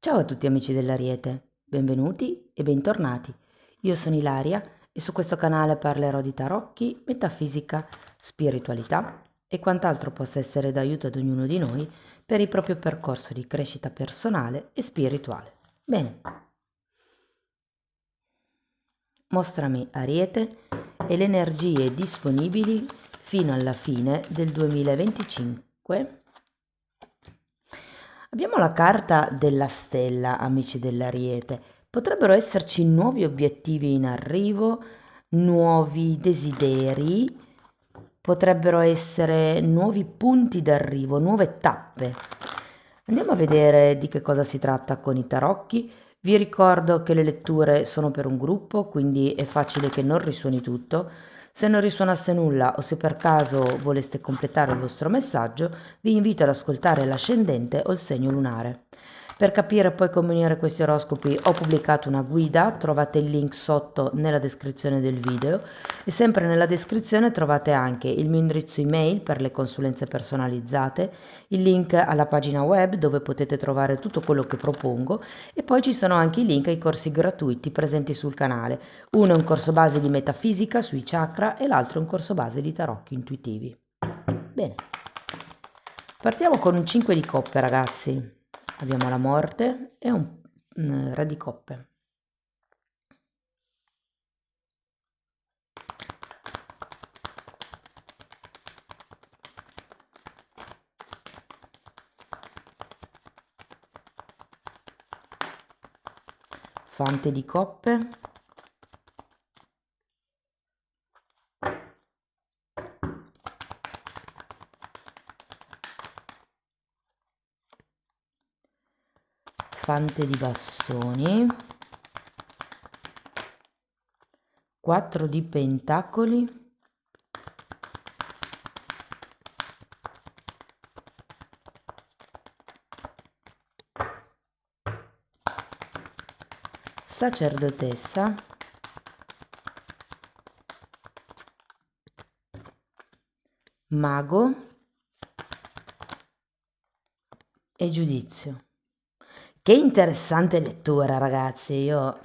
Ciao a tutti amici dell'Ariete, benvenuti e bentornati. Io sono Ilaria e su questo canale parlerò di tarocchi, metafisica, spiritualità e quant'altro possa essere d'aiuto ad ognuno di noi per il proprio percorso di crescita personale e spirituale. Bene, mostrami Ariete e le energie disponibili fino alla fine del 2025. Abbiamo la carta della stella, amici dell'Ariete. Potrebbero esserci nuovi obiettivi in arrivo, nuovi desideri, potrebbero essere nuovi punti d'arrivo, nuove tappe. Andiamo a vedere di che cosa si tratta con i tarocchi. Vi ricordo che le letture sono per un gruppo, quindi è facile che non risuoni tutto. Se non risuonasse nulla o se per caso voleste completare il vostro messaggio, vi invito ad ascoltare l'ascendente o il segno lunare. Per capire poi come unire questi oroscopi ho pubblicato una guida, trovate il link sotto nella descrizione del video e sempre nella descrizione trovate anche il mio indirizzo email per le consulenze personalizzate, il link alla pagina web dove potete trovare tutto quello che propongo e poi ci sono anche i link ai corsi gratuiti presenti sul canale. Uno è un corso base di metafisica sui chakra e l'altro è un corso base di tarocchi intuitivi. Bene, partiamo con un 5 di coppe ragazzi. Abbiamo la morte e un re di coppe. Fante di coppe. Fante di bastoni. 4 di pentacoli. Sacerdotessa. Mago e giudizio. Che interessante lettura ragazzi, io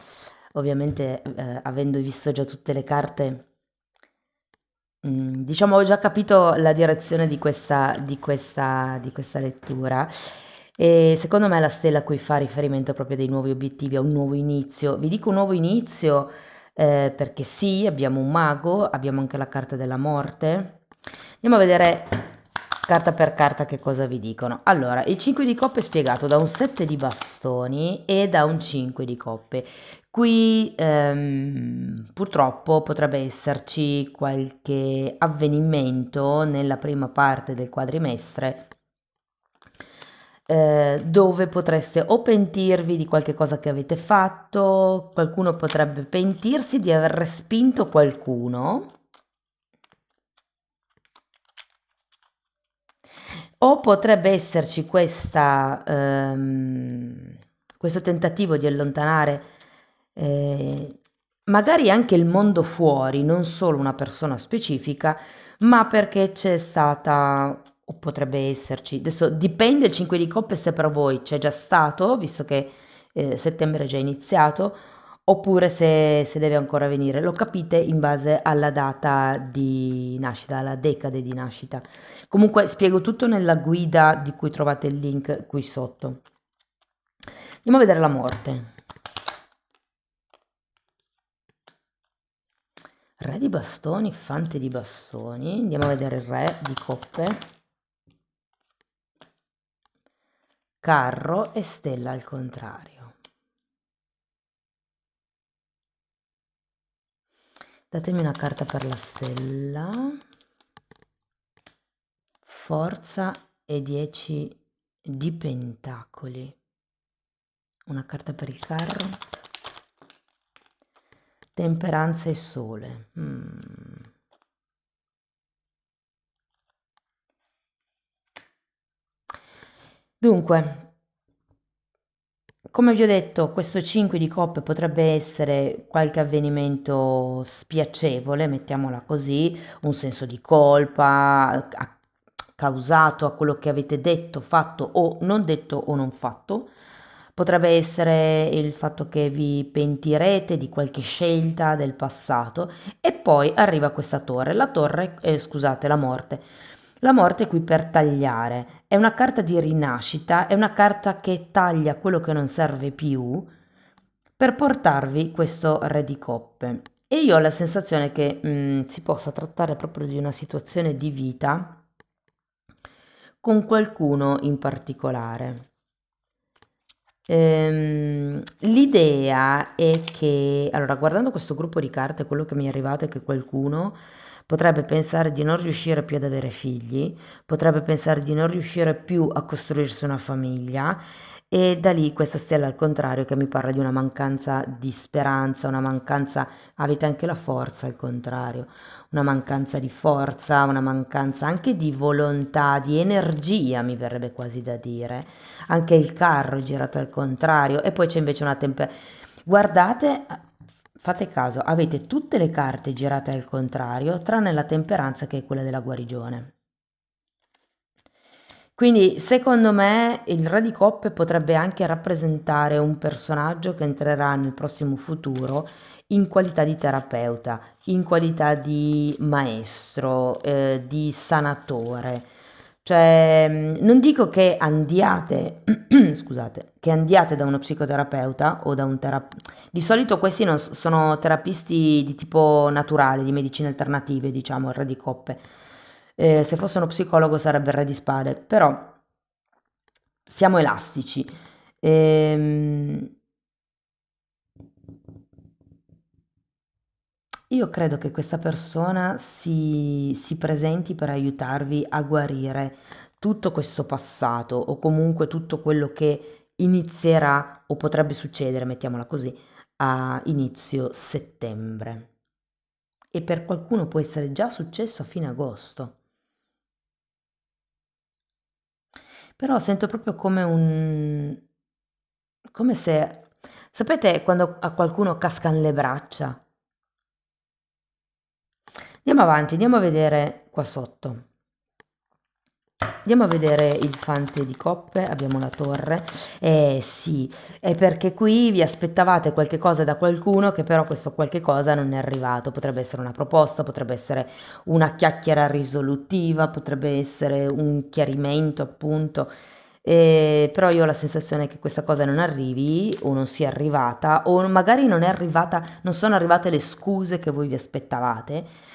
ovviamente avendo visto già tutte le carte, diciamo ho già capito la direzione di questa lettura e secondo me la stella a cui fa riferimento proprio dei nuovi obiettivi, a un nuovo inizio. Vi dico nuovo inizio perché sì, abbiamo un mago, abbiamo anche la carta della morte. Andiamo a vedere carta per carta che cosa vi dicono. Allora, il 5 di coppe è spiegato da un 7 di bastoni e da un 5 di coppe. Qui purtroppo potrebbe esserci qualche avvenimento nella prima parte del quadrimestre dove potreste o pentirvi di qualche cosa che avete fatto, qualcuno potrebbe pentirsi di aver respinto qualcuno. O potrebbe esserci questo tentativo di allontanare magari anche il mondo fuori, non solo una persona specifica, ma perché c'è stata, o potrebbe esserci, adesso dipende il 5 di coppe se per voi c'è già stato, visto che settembre è già iniziato, oppure se deve ancora venire. Lo capite in base alla data di nascita, alla decade di nascita. Comunque spiego tutto nella guida di cui trovate il link qui sotto. Andiamo a vedere la morte. Re di bastoni, fante di bastoni. Andiamo a vedere il re di coppe. Carro e stella al contrario. Datemi una carta per la stella. Forza e 10 di pentacoli. Una carta per il carro. Temperanza e sole. Dunque, come vi ho detto, questo 5 di coppe potrebbe essere qualche avvenimento spiacevole, mettiamola così, un senso di colpa causato a quello che avete detto, fatto o non fatto. Potrebbe essere il fatto che vi pentirete di qualche scelta del passato e poi arriva questa torre. La torre, scusate, la morte. La morte è qui per tagliare, è una carta di rinascita, è una carta che taglia quello che non serve più per portarvi questo re di coppe. E io ho la sensazione che si possa trattare proprio di una situazione di vita con qualcuno in particolare. L'idea è che, allora, guardando questo gruppo di carte, quello che mi è arrivato è che qualcuno potrebbe pensare di non riuscire più ad avere figli, potrebbe pensare di non riuscire più a costruirsi una famiglia e da lì questa stella al contrario che mi parla di una mancanza di speranza, una mancanza, avete anche la forza al contrario, una mancanza di forza, una mancanza anche di volontà, di energia, mi verrebbe quasi da dire. Anche il carro è girato al contrario e poi c'è invece una temperatura. Guardate, fate caso, avete tutte le carte girate al contrario, tranne la temperanza che è quella della guarigione. Quindi secondo me il Re di Coppe potrebbe anche rappresentare un personaggio che entrerà nel prossimo futuro in qualità di terapeuta, in qualità di maestro, di sanatore. Cioè, non dico che andiate, scusate, che andiate da uno psicoterapeuta o da un terapeuta. Di solito questi non sono terapisti di tipo naturale, di medicine alternative, diciamo, il Re di Coppe. Se fosse uno psicologo sarebbe il Re di Spade, però siamo elastici. Ehm, io credo che questa persona si presenti per aiutarvi a guarire tutto questo passato o comunque tutto quello che inizierà o potrebbe succedere, mettiamola così, a inizio settembre. E per qualcuno può essere già successo a fine agosto. Però sento proprio come come se, sapete quando a qualcuno cascano le braccia? Andiamo avanti, andiamo a vedere qua sotto. Andiamo a vedere il fante di coppe, abbiamo la torre. Eh sì, è perché qui vi aspettavate qualche cosa da qualcuno che però questo qualche cosa non è arrivato. Potrebbe essere una proposta, potrebbe essere una chiacchiera risolutiva, potrebbe essere un chiarimento appunto. Però io ho la sensazione che questa cosa non arrivi o non sia arrivata o magari non è arrivata, non sono arrivate le scuse che voi vi aspettavate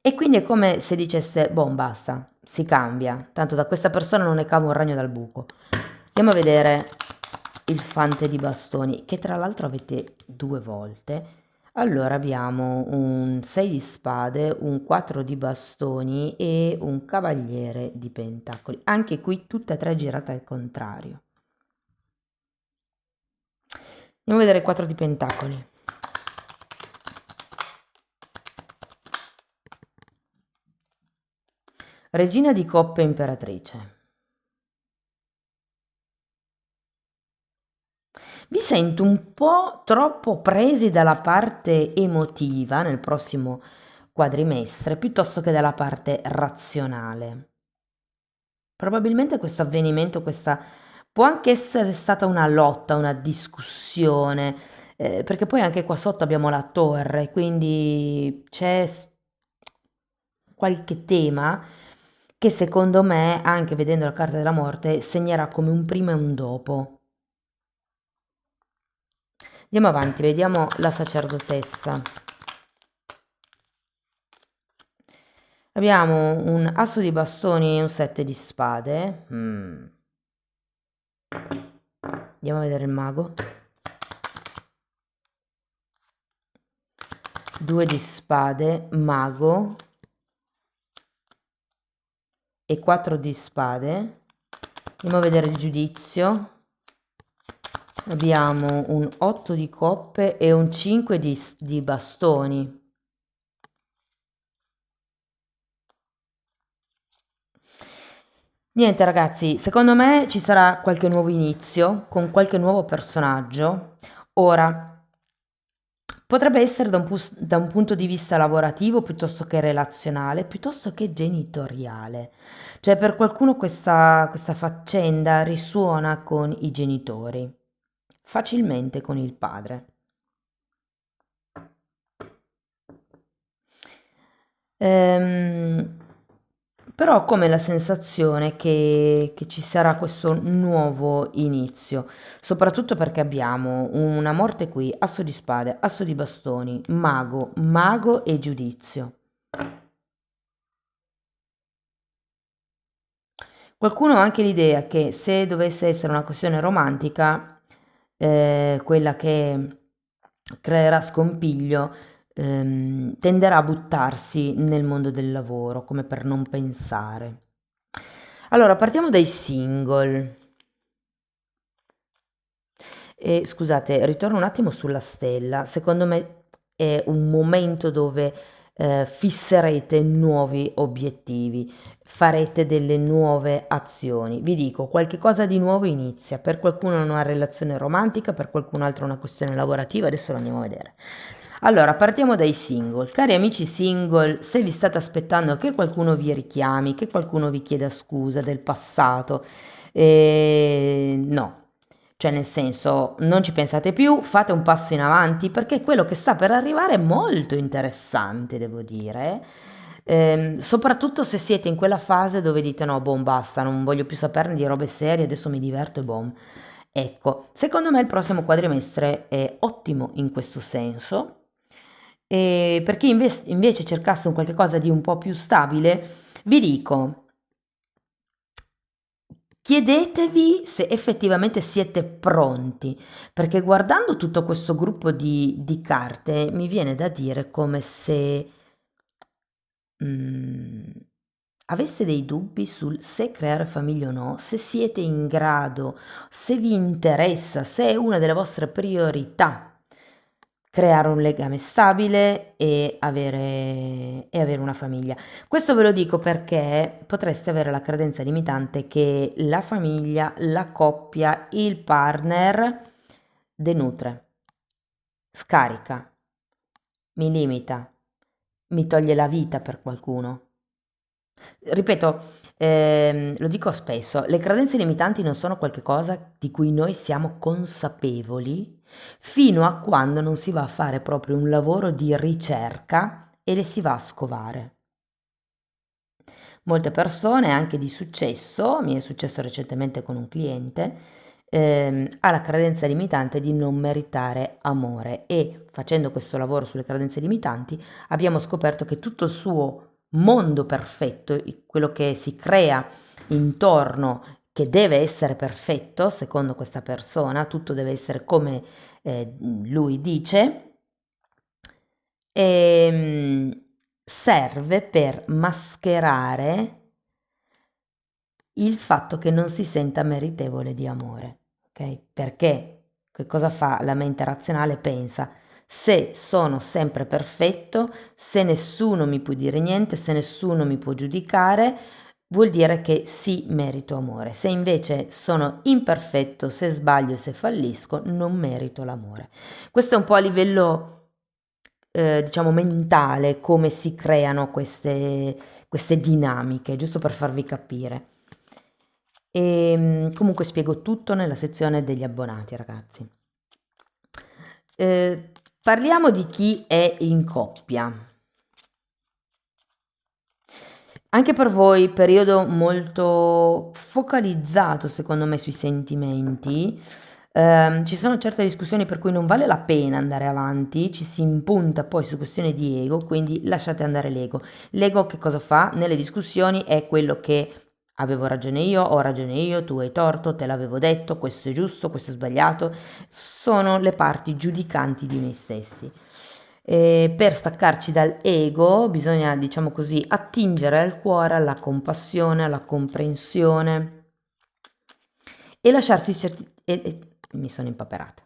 e quindi è come se dicesse, boh, basta, si cambia, tanto da questa persona non ne cavo un ragno dal buco. Andiamo a vedere il fante di bastoni, che tra l'altro avete due volte. Allora abbiamo un 6 di spade, un 4 di bastoni e un cavaliere di pentacoli. Anche qui tutte e tre girate al contrario. Andiamo a vedere il 4 di pentacoli. Regina di coppe imperatrice. Vi sento un po' troppo presi dalla parte emotiva nel prossimo quadrimestre piuttosto che dalla parte razionale. Probabilmente questo avvenimento, questa può anche essere stata una lotta, una discussione, perché poi anche qua sotto abbiamo la torre, quindi c'è qualche tema che secondo me, anche vedendo la carta della morte, segnerà come un prima e un dopo. Andiamo avanti, vediamo la sacerdotessa. Abbiamo un asso di bastoni e un 7 di spade. Andiamo a vedere il mago. 2 di spade, mago e 4 di spade. Andiamo a vedere il giudizio. Abbiamo un 8 di coppe e un 5 di bastoni. Niente ragazzi, secondo me ci sarà qualche nuovo inizio con qualche nuovo personaggio. Ora, potrebbe essere da un punto di vista lavorativo piuttosto che relazionale, piuttosto che genitoriale. Cioè per qualcuno questa faccenda risuona con i genitori. facilmente con il padre. Ehm, Però ho come la sensazione che ci sarà questo nuovo inizio, soprattutto perché abbiamo una morte qui, asso di spade, asso di bastoni, mago, mago e giudizio. Qualcuno ha anche l'idea che se dovesse essere una questione romantica, quella che creerà scompiglio, tenderà a buttarsi nel mondo del lavoro, come per non pensare. Allora, partiamo dai single. E scusate, ritorno un attimo sulla stella. Secondo me è un momento dove fisserete nuovi obiettivi, farete delle nuove azioni. Vi dico, qualche cosa di nuovo inizia. Per qualcuno è una relazione romantica, per qualcun altro è una questione lavorativa. Adesso lo andiamo a vedere. Allora, partiamo dai single. Cari amici single, se vi state aspettando che qualcuno vi richiami, che qualcuno vi chieda scusa del passato, no. Cioè, nel senso, non ci pensate più, fate un passo in avanti perché quello che sta per arrivare è molto interessante, devo dire. Soprattutto se siete in quella fase dove dite no, boh, basta, non voglio più saperne di robe serie, adesso mi diverto e boh. Ecco, secondo me il prossimo quadrimestre è ottimo in questo senso. E per chi invece cercasse un qualche cosa di un po' più stabile, vi dico, chiedetevi se effettivamente siete pronti, perché guardando tutto questo gruppo di carte mi viene da dire come se mm, aveste dei dubbi sul se creare famiglia o no, se siete in grado, se vi interessa, se è una delle vostre priorità creare un legame stabile e avere una famiglia. Questo ve lo dico perché potreste avere la credenza limitante che la famiglia, la coppia, il partner denutre, scarica, mi limita, mi toglie la vita per qualcuno. Ripeto, lo dico spesso, le credenze limitanti non sono qualcosa di cui noi siamo consapevoli fino a quando non si va a fare proprio un lavoro di ricerca e le si va a scovare. Molte persone, anche di successo, mi è successo recentemente con un cliente, ha la credenza limitante di non meritare amore e facendo questo lavoro sulle credenze limitanti abbiamo scoperto che tutto il suo mondo perfetto, quello che si crea intorno, che deve essere perfetto, secondo questa persona, tutto deve essere come lui dice, ehm, serve per mascherare il fatto che non si senta meritevole di amore, ok? Perché che cosa fa la mente razionale? Pensa, se sono sempre perfetto, se nessuno mi può dire niente, se nessuno mi può giudicare, vuol dire che sì, merito amore. Se invece sono imperfetto, se sbaglio, se fallisco, non merito l'amore. Questo è un po' a livello, diciamo, mentale, come si creano queste dinamiche, giusto per farvi capire. Comunque spiego tutto nella sezione degli abbonati, ragazzi. Parliamo di chi è in coppia. Anche per voi, periodo molto focalizzato, secondo me, sui sentimenti. Ci sono certe discussioni per cui non vale la pena andare avanti, ci si impunta poi su questioni di ego, quindi lasciate andare l'ego. L'ego che cosa fa? Nelle discussioni è quello che avevo ragione io, ho ragione io, tu hai torto, te l'avevo detto, questo è giusto, questo è sbagliato. Sono le parti giudicanti di noi stessi. Per staccarci dal ego bisogna, diciamo così, attingere al cuore, alla compassione, alla comprensione e lasciarsi mi sono impaperata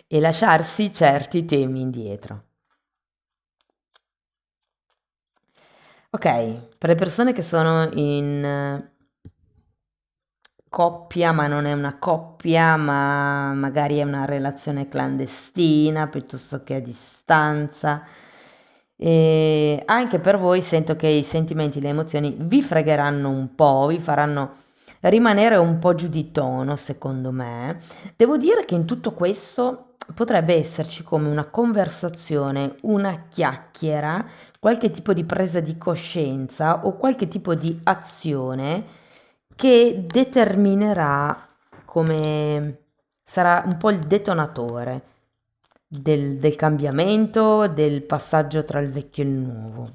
e lasciarsi certi temi indietro. Ok, per le persone che sono in coppia, ma non è una coppia, ma magari è una relazione clandestina piuttosto che a distanza. E anche per voi sento che i sentimenti, le emozioni vi fregheranno un po', vi faranno rimanere un po' giù di tono, secondo me. Devo dire che in tutto questo potrebbe esserci come una conversazione, una chiacchiera, qualche tipo di presa di coscienza o qualche tipo di azione che determinerà come sarà un po' il detonatore del cambiamento, del passaggio tra il vecchio e il nuovo.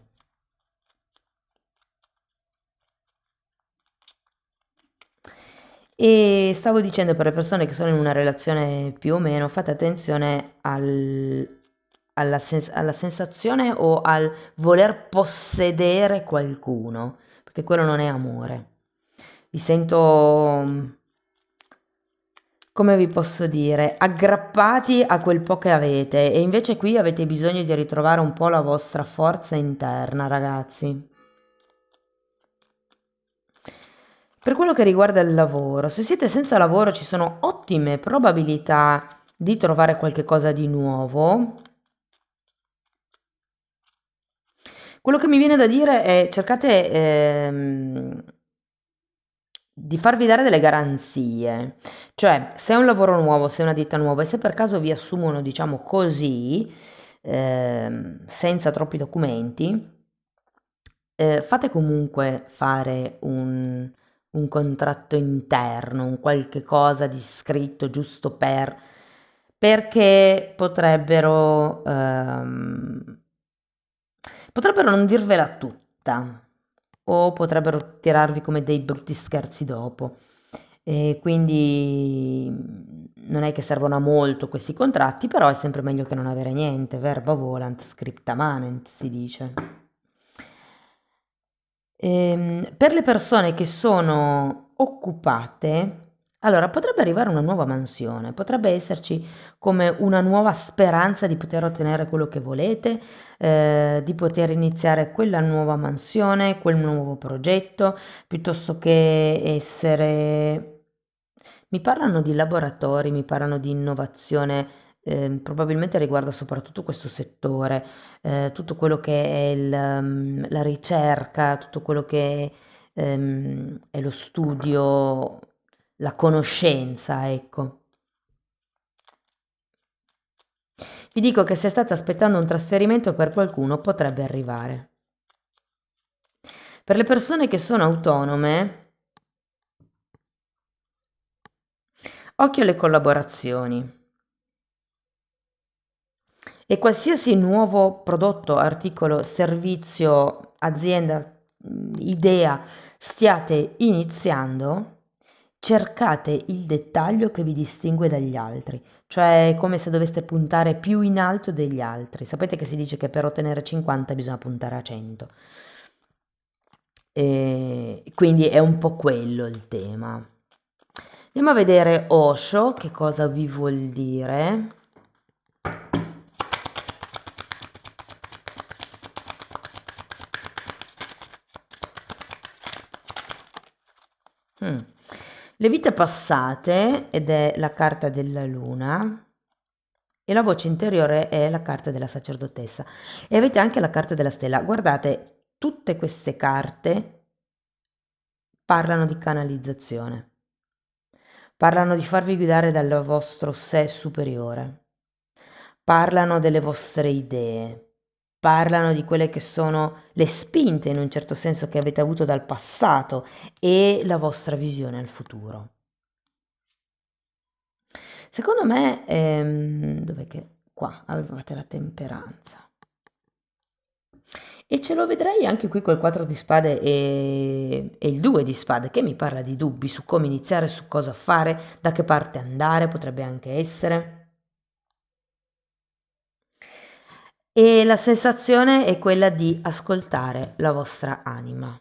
E stavo dicendo per le persone che sono in una relazione più o meno, fate attenzione alla sensazione o al voler possedere qualcuno, perché quello non è amore. Vi sento, come vi posso dire, aggrappati a quel po' che avete e invece qui avete bisogno di ritrovare un po' la vostra forza interna, ragazzi. Per quello che riguarda il lavoro, se siete senza lavoro ci sono ottime probabilità di trovare qualche cosa di nuovo. Quello che mi viene da dire è cercate di farvi dare delle garanzie, cioè se è un lavoro nuovo, se è una ditta nuova e se per caso vi assumono, diciamo così, senza troppi documenti, fate comunque fare un contratto interno, un qualche cosa di scritto giusto perché potrebbero non dirvela tutta o potrebbero tirarvi come dei brutti scherzi dopo. E quindi non è che servono a molto questi contratti, però è sempre meglio che non avere niente, verba volant, scripta manent, si dice. Per le persone che sono occupate, allora potrebbe arrivare una nuova mansione, potrebbe esserci come una nuova speranza di poter ottenere quello che volete, di poter iniziare quella nuova mansione, quel nuovo progetto, piuttosto che essere... Mi parlano di laboratori, mi parlano di innovazione, probabilmente riguarda soprattutto questo settore, tutto quello che è la ricerca, tutto quello che è lo studio, la conoscenza, ecco. Vi dico che se state aspettando un trasferimento per qualcuno potrebbe arrivare. Per le persone che sono autonome, occhio alle collaborazioni. E qualsiasi nuovo prodotto, articolo, servizio, azienda, idea stiate iniziando, cercate il dettaglio che vi distingue dagli altri, cioè è come se doveste puntare più in alto degli altri. Sapete che si dice che per ottenere 50 bisogna puntare a 100. E quindi è un po' quello il tema. Andiamo a vedere Osho, che cosa vi vuol dire. Mm. Le vite passate, ed è la carta della luna, e la voce interiore è la carta della sacerdotessa. E avete anche la carta della stella. Guardate, tutte queste carte parlano di canalizzazione, parlano di farvi guidare dal vostro sé superiore, parlano delle vostre idee, parlano di quelle che sono le spinte in un certo senso che avete avuto dal passato e la vostra visione al futuro. Secondo me, dov'è che qua avevate la temperanza. E ce lo vedrei anche qui col 4 di spade e il 2 di spade, che mi parla di dubbi su come iniziare, su cosa fare, da che parte andare, potrebbe anche essere. E la sensazione è quella di ascoltare la vostra anima.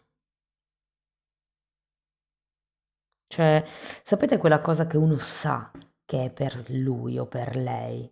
Cioè, sapete quella cosa che uno sa che è per lui o per lei?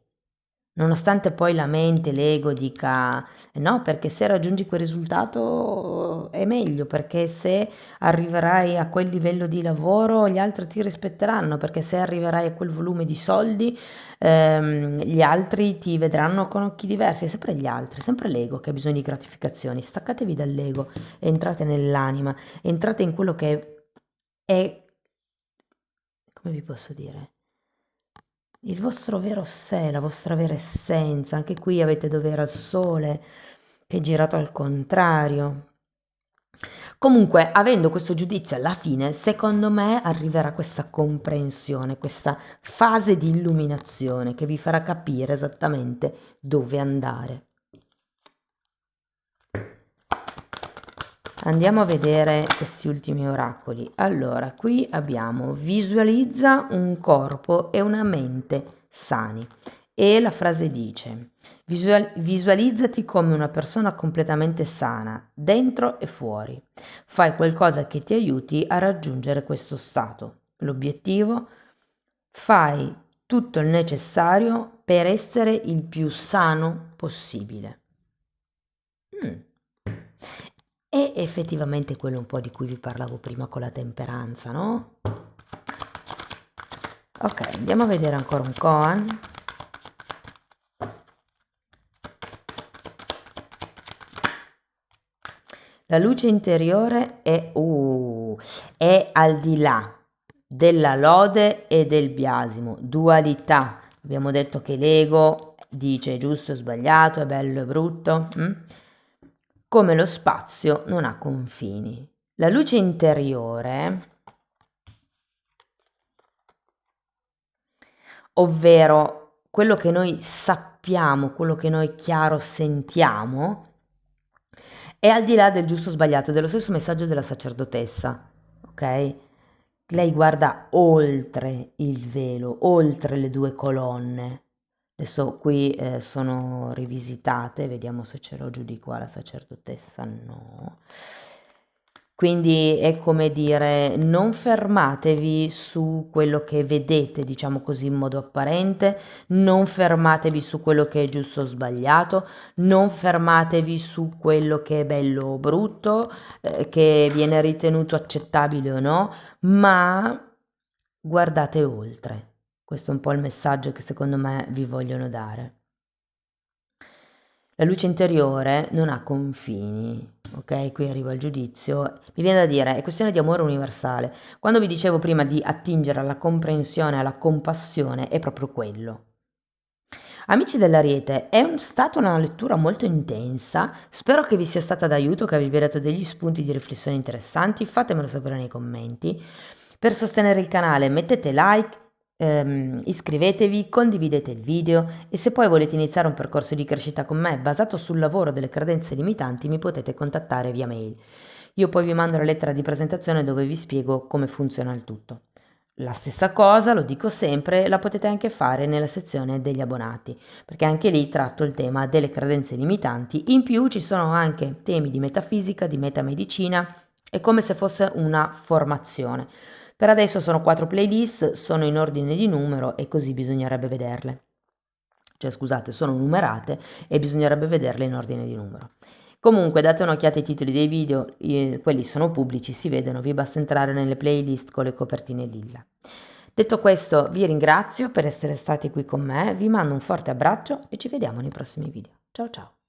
Nonostante poi la mente, l'ego dica no, perché se raggiungi quel risultato è meglio, perché se arriverai a quel livello di lavoro gli altri ti rispetteranno, perché se arriverai a quel volume di soldi gli altri ti vedranno con occhi diversi, è sempre gli altri, sempre l'ego che ha bisogno di gratificazioni. Staccatevi dall'ego, entrate nell'anima, entrate in quello che è come vi posso dire, il vostro vero sé, la vostra vera essenza. Anche qui avete dovere al sole, che è girato al contrario. Comunque, avendo questo giudizio alla fine, secondo me arriverà questa comprensione, questa fase di illuminazione che vi farà capire esattamente dove andare. Andiamo a vedere questi ultimi oracoli. Allora, qui abbiamo visualizza un corpo e una mente sani. E la frase dice: visualizzati come una persona completamente sana, dentro e fuori. Fai qualcosa che ti aiuti a raggiungere questo stato. L'obiettivo? Fai tutto il necessario per essere il più sano possibile. E effettivamente quello un po' di cui vi parlavo prima con la temperanza, no? Ok, andiamo a vedere ancora un koan. La luce interiore è al di là della lode e del biasimo, dualità. Abbiamo detto che l'ego dice giusto o sbagliato, è bello e brutto. Come lo spazio non ha confini. La luce interiore, ovvero quello che noi sappiamo, quello che noi chiaro sentiamo, è al di là del giusto o sbagliato, dello stesso messaggio della sacerdotessa, ok? Lei guarda oltre il velo, oltre le due colonne. Adesso qui sono rivisitate, vediamo se ce l'ho giù di qua la sacerdotessa, no. Quindi è come dire, non fermatevi su quello che vedete, diciamo così, in modo apparente, non fermatevi su quello che è giusto o sbagliato, non fermatevi su quello che è bello o brutto, che viene ritenuto accettabile o no, ma guardate oltre. Questo è un po' il messaggio che secondo me vi vogliono dare. La luce interiore non ha confini, ok? Qui arriva il giudizio. Mi viene da dire, è questione di amore universale. Quando vi dicevo prima di attingere alla comprensione, alla compassione, è proprio quello. Amici dell'Ariete, è stata una lettura molto intensa, spero che vi sia stata d'aiuto, che vi dato degli spunti di riflessione interessanti, fatemelo sapere nei commenti. Per sostenere il canale mettete like, iscrivetevi, condividete il video e se poi volete iniziare un percorso di crescita con me basato sul lavoro delle credenze limitanti mi potete contattare via mail. Io poi vi mando la lettera di presentazione dove vi spiego come funziona il tutto. La stessa cosa, lo dico sempre, la potete anche fare nella sezione degli abbonati, perché anche lì tratto il tema delle credenze limitanti. In più ci sono anche temi di metafisica, di metamedicina, è come se fosse una formazione. Per adesso sono 4 playlist, sono in ordine di numero e così bisognerebbe vederle. Cioè, scusate, sono numerate e bisognerebbe vederle in ordine di numero. Comunque date un'occhiata ai titoli dei video, quelli sono pubblici, si vedono, vi basta entrare nelle playlist con le copertine lilla. Detto questo, vi ringrazio per essere stati qui con me, vi mando un forte abbraccio e ci vediamo nei prossimi video. Ciao ciao!